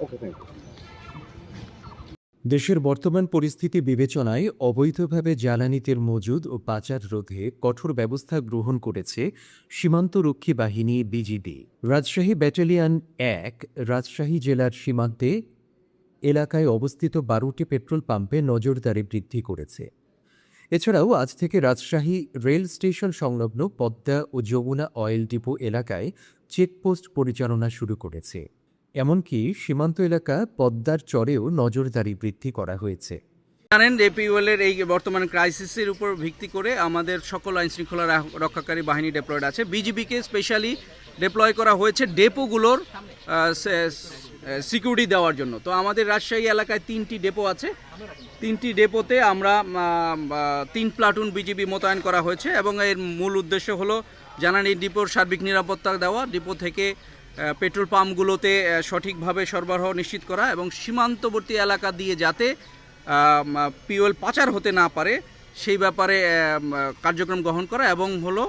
Okay, thank you. দেশের বর্তমান পরিস্থিতি বিবেচনায় অবৈধভাবে জ্বালানি তেল মজুদ ও পাচার রোধে কঠোর ব্যবস্থা গ্রহণ করেছে সীমান্তরক্ষী বাহিনী বিজিবি। রাজশাহী ব্যাটালিয়ন ১ রাজশাহী জেলার সীমান্তে এলাকায় অবস্থিত ১২টি পেট্রোল পাম্পে নজরদারি বৃদ্ধি করেছে। এছাড়াও আজ থেকে রাজশাহী রেল স্টেশন সংলগ্ন পদ্মা ও যমুনা অয়েল ডিপো এলাকায় চেকপোস্ট পরিচালনা শুরু করেছে। এমনকি সীমান্ত এলাকা পদ্মার চরেও নজরদারি বৃদ্ধি করা হয়েছে। জানেন এপিওএল এর এই বর্তমান ক্রাইসিসের উপর ভিত্তি করে আমাদের সকল আইন শৃঙ্খলা রক্ষাকারী বাহিনী ডেপ্লয়েড আছে। বিজিবিকে স্পেশালি ডেপ্লয় করা হয়েছে ডেপোগুলোর সিকিউরিটি দেওয়ার জন্য। তো আমাদের রাজশাহী এলাকায় 3টি ডেপো আছে। 3টি ডেপোতে আমরা 3 প্লাটুন বিজিবি মোতায়েন করা হয়েছে এবং এর মূল উদ্দেশ্য হলো জ্বালানি ডিপোর সার্বিক নিরাপত্তা দেওয়া, ডিপো থেকে পেট্রোল পাম্পগুলোতে সঠিকভাবে সরবরাহ নিশ্চিত করা এবং সীমান্তবর্তী এলাকা দিয়ে যাতে পিওএল পাচার হতে না পারে সেই ব্যাপারে কার্যক্রম গ্রহণ করা এবং হলো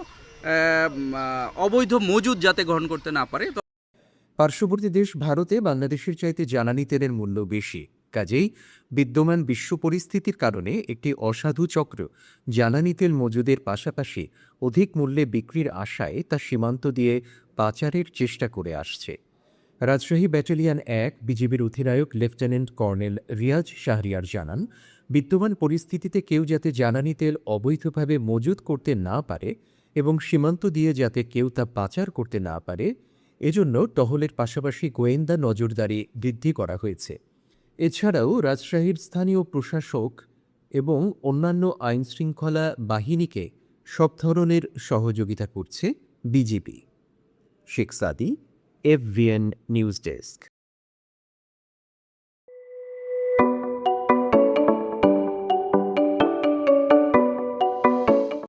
অবৈধ মজুদ যাতে গ্রহণ করতে না পারে। পার্শ্ববর্তী দেশ ভারতে বাংলাদেশের চাইতে জ্বালানি তেলের মূল্য বেশি, কাজেই বিদ্যমান বিশ্ব পরিস্থিতির কারণে একটি অসাধু চক্র জ্বালানি তেল মজুদের পাশাপাশি অধিক মূল্যে বিক্রির আশায় তা সীমান্ত দিয়ে পাচারের চেষ্টা করে আসছে। রাজশাহী ব্যাটালিয়ন ১ বিজিবির অধিনায়ক লেফটেন্যান্ট কর্নেল রিয়াজ শাহরিয়ার জানান, বিদ্যমান পরিস্থিতিতে কেউ যাতে জ্বালানি তেল অবৈধভাবে মজুদ করতে না পারে এবং সীমান্ত দিয়ে যাতে কেউ তা পাচার করতে না পারে, এজন্য টহলের পাশাপাশি গোয়েন্দা নজরদারি বৃদ্ধি করা হয়েছে। এছাড়াও রাজশাহীর স্থানীয় প্রশাসক এবং অন্যান্য আইনশৃঙ্খলা বাহিনীকে সব ধরনের সহযোগিতা করছে বিজিবি। শেখ সাদি, FVN নিউজ ডেস্ক।